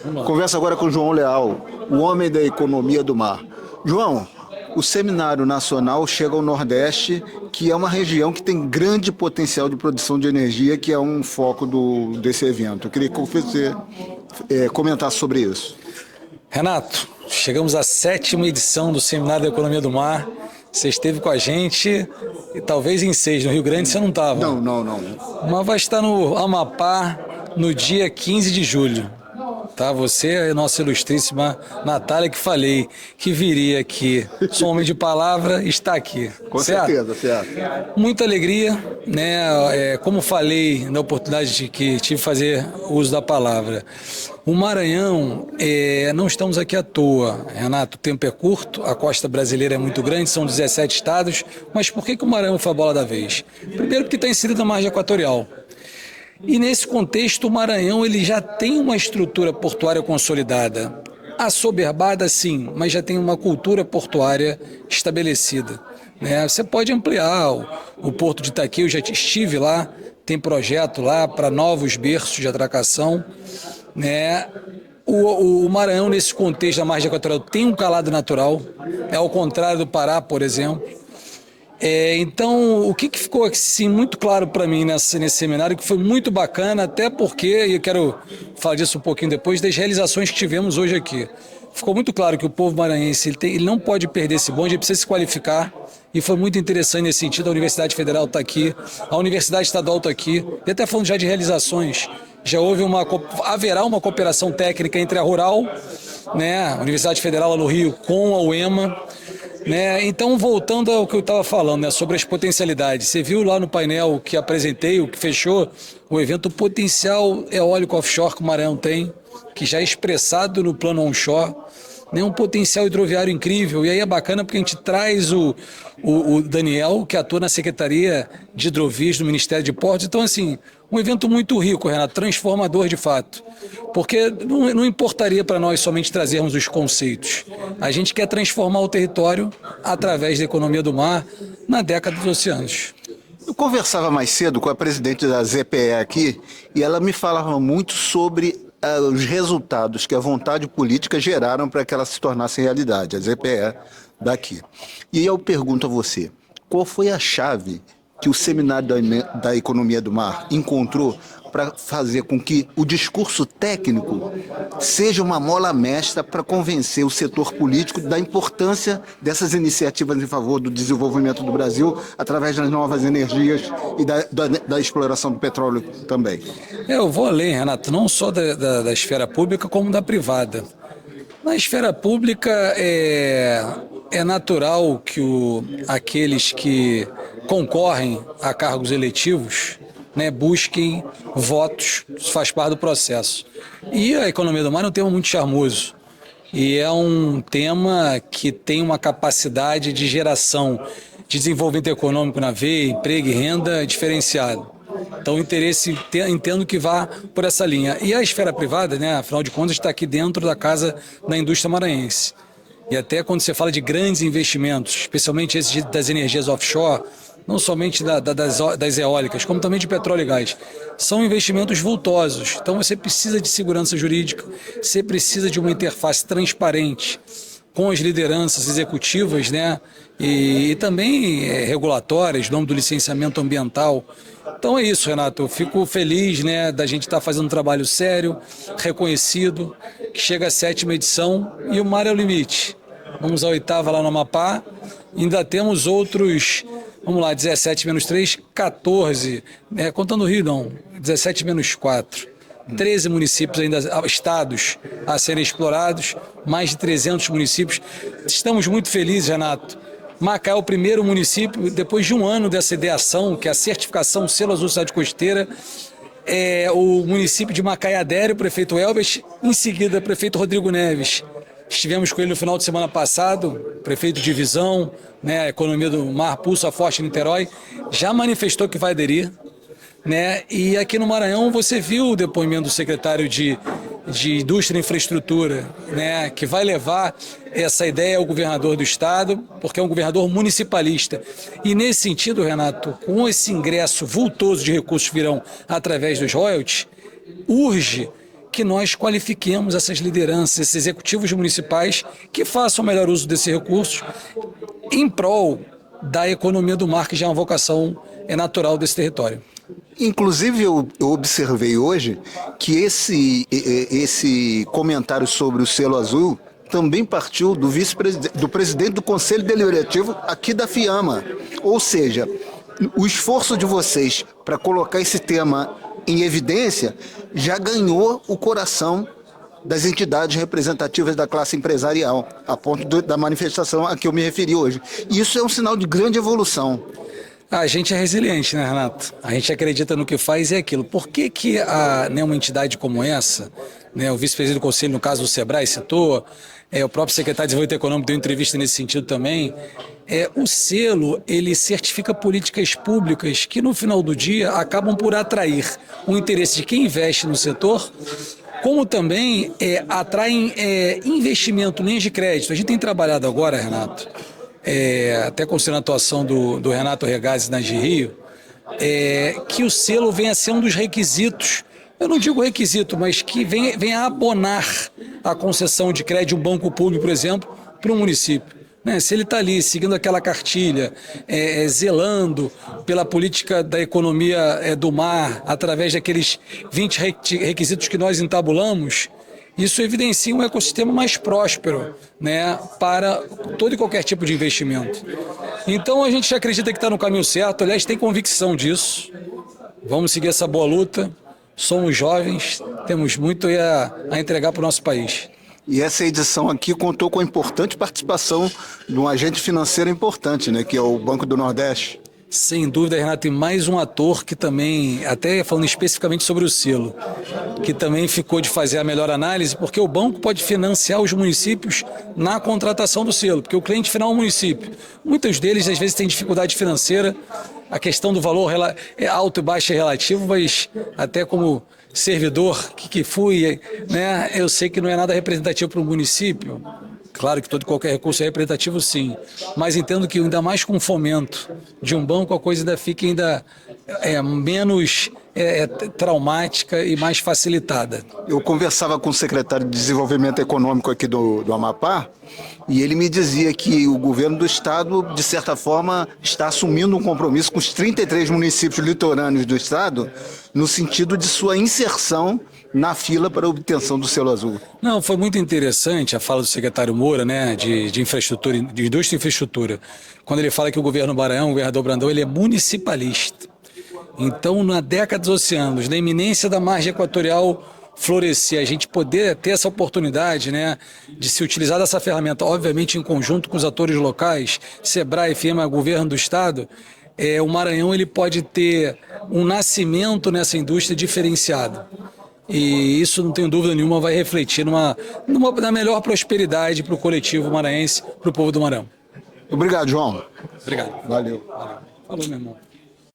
Vamos lá. Conversa agora com o João Leal, o homem da economia do mar. João, o Seminário Nacional chega ao Nordeste, que é uma região que tem grande potencial de produção de energia, que é um foco desse evento. Eu queria que você comentasse sobre isso. Renato, chegamos à 7ª edição do Seminário da Economia do Mar. Você esteve com a gente e talvez em 6, no Rio Grande você não estava. Não. Mas vai estar no Amapá no dia 15 de julho. Tá? Você é a nossa ilustríssima Natália, que falei que viria aqui. Sou homem de palavra, está aqui. Com certo? certeza, certo. Muita alegria, né? Como falei na oportunidade que tive de fazer uso da palavra. O Maranhão, não estamos aqui à toa, Renato, o tempo é curto, a costa brasileira é muito grande, são 17 estados, mas por que o Maranhão foi a bola da vez? Primeiro porque está inserido na margem equatorial. E nesse contexto, o Maranhão ele já tem uma estrutura portuária consolidada. Assoberbada, sim, mas já tem uma cultura portuária estabelecida. Né? Você pode ampliar o Porto de Itaqui, eu já estive lá, tem projeto lá para novos berços de atracação. Né? O Maranhão, nesse contexto da margem equatorial, tem um calado natural, ao contrário do Pará, por exemplo. Então, o que ficou assim, muito claro para mim nesse seminário, que foi muito bacana, até porque, e eu quero falar disso um pouquinho depois, das realizações que tivemos hoje aqui. Ficou muito claro que o povo maranhense ele não pode perder esse bonde, ele precisa se qualificar, e foi muito interessante nesse sentido. A Universidade Federal está aqui, a Universidade Estadual está aqui, e até falando já de realizações, já haverá uma cooperação técnica entre a Rural, né, a Universidade Federal lá no Rio, com a UEMA. Né? Então, voltando ao que eu estava falando, né, sobre as potencialidades, você viu lá no painel que apresentei, o que fechou o evento, o potencial eólico offshore que o Maranhão tem, que já é expressado no plano onshore, né, um potencial hidroviário incrível. E aí é bacana porque a gente traz o Daniel, que atua na Secretaria de Hidrovias do Ministério de Portos. Então, assim, um evento muito rico, Renato, transformador de fato. Porque não importaria para nós somente trazermos os conceitos. A gente quer transformar o território através da economia do mar na década dos oceanos. Eu conversava mais cedo com a presidente da ZPE aqui e ela me falava muito sobre os resultados que a vontade política geraram para que ela se tornasse realidade, a ZPE daqui. E eu pergunto a você, qual foi a chave que o Seminário da Economia do Mar encontrou para fazer com que o discurso técnico seja uma mola mestra para convencer o setor político da importância dessas iniciativas em favor do desenvolvimento do Brasil através das novas energias e da exploração do petróleo também? Eu vou além, Renato, não só da esfera pública, como da privada. Na esfera pública é natural que aqueles que concorrem a cargos eletivos, né, busquem votos, isso faz parte do processo. E a economia do mar é um tema muito charmoso. E é um tema que tem uma capacidade de geração de desenvolvimento econômico na veia, emprego e renda diferenciado. Então o interesse, entendo que vá por essa linha. E a esfera privada, né, afinal de contas, está aqui dentro da casa da indústria maranhense. E até quando você fala de grandes investimentos, especialmente esses das energias offshore, não somente das eólicas, como também de petróleo e gás, são investimentos vultosos. Então você precisa de segurança jurídica, você precisa de uma interface transparente com as lideranças executivas, né, e também regulatórias, no âmbito do licenciamento ambiental. Então é isso, Renato, eu fico feliz, né, da gente estar fazendo um trabalho sério, reconhecido, que chega à 7ª edição e o mar é o limite. Vamos à 8ª lá no Amapá, ainda temos outros, vamos lá, 17 menos 3, 14, contando o Rio não, 17 menos 4. 13 municípios ainda, estados a serem explorados, mais de 300 municípios. Estamos muito felizes, Renato. Macaé é o primeiro município, depois de um ano dessa ideação, que é a certificação Selo Azul Cidade Costeira, o município de Macaé adere, o prefeito Elbert, em seguida o prefeito Rodrigo Neves. Estivemos com ele no final de semana passado, prefeito de Visão, né, a economia do mar, pulsa forte em Niterói, já manifestou que vai aderir. Né? E aqui no Maranhão você viu o depoimento do secretário de Indústria e Infraestrutura, né? Que vai levar essa ideia ao governador do estado, porque é um governador municipalista. E nesse sentido, Renato, com esse ingresso vultoso de recursos que virão através dos royalties, urge que nós qualifiquemos essas lideranças, esses executivos municipais que façam o melhor uso desses recursos em prol da economia do mar, que já é uma vocação natural desse território. Inclusive, eu observei hoje que esse comentário sobre o selo azul também partiu do presidente do Conselho Deliberativo aqui da Fiamma. Ou seja, o esforço de vocês para colocar esse tema em evidência já ganhou o coração das entidades representativas da classe empresarial, a ponto da manifestação a que eu me referi hoje. E isso é um sinal de grande evolução. A gente é resiliente, né, Renato? A gente acredita no que faz e é aquilo. Por que uma entidade como essa, né, o vice-presidente do Conselho, no caso do Sebrae, citou, o próprio secretário de Desenvolvimento Econômico deu entrevista nesse sentido também, o selo, ele certifica políticas públicas que, no final do dia, acabam por atrair o interesse de quem investe no setor, como também atraem investimento, linhas de crédito. A gente tem trabalhado agora, Renato, até considerando a atuação do Renato Regazzi na Rio, que o selo venha a ser um dos requisitos, eu não digo requisito, mas que venha a abonar a concessão de crédito de um banco público, por exemplo, para um município. Se ele está ali seguindo aquela cartilha, zelando pela política da economia do mar, através daqueles 20 requisitos que nós entabulamos, isso evidencia um ecossistema mais próspero, né, para todo e qualquer tipo de investimento. Então a gente acredita que está no caminho certo, aliás, tem convicção disso. Vamos seguir essa boa luta, somos jovens, temos muito a entregar para o nosso país. E essa edição aqui contou com a importante participação de um agente financeiro importante, né, que é o Banco do Nordeste. Sem dúvida, Renato, e mais um ator que também, até falando especificamente sobre o selo, que também ficou de fazer a melhor análise, porque o banco pode financiar os municípios na contratação do selo, porque o cliente final é o município. Muitos deles, às vezes, têm dificuldade financeira, a questão do valor é alto e baixo é relativo, mas até como servidor que fui, né, eu sei que não é nada representativo para o município. Claro que todo e qualquer recurso é representativo, sim, mas entendo que ainda mais com o fomento de um banco, a coisa ainda fica menos traumática e mais facilitada. Eu conversava com o secretário de Desenvolvimento Econômico aqui do Amapá e ele me dizia que o governo do estado, de certa forma, está assumindo um compromisso com os 33 municípios litorâneos do estado no sentido de sua inserção na fila para a obtenção do selo azul. Não, foi muito interessante a fala do secretário Moura, né, de infraestrutura, de indústria e infraestrutura, quando ele fala que o governo Maranhão, o governador Brandão, ele é municipalista. Então, na década dos oceanos, na iminência da margem equatorial florescer, a gente poder ter essa oportunidade, né, de se utilizar dessa ferramenta, obviamente em conjunto com os atores locais, Sebrae, Fiamma, governo do estado, o Maranhão ele pode ter um nascimento nessa indústria diferenciado. E isso, não tenho dúvida nenhuma, vai refletir na melhor prosperidade para o coletivo maranhense, para o povo do Maranhão. Obrigado, João. Obrigado. Valeu. Falou, meu irmão.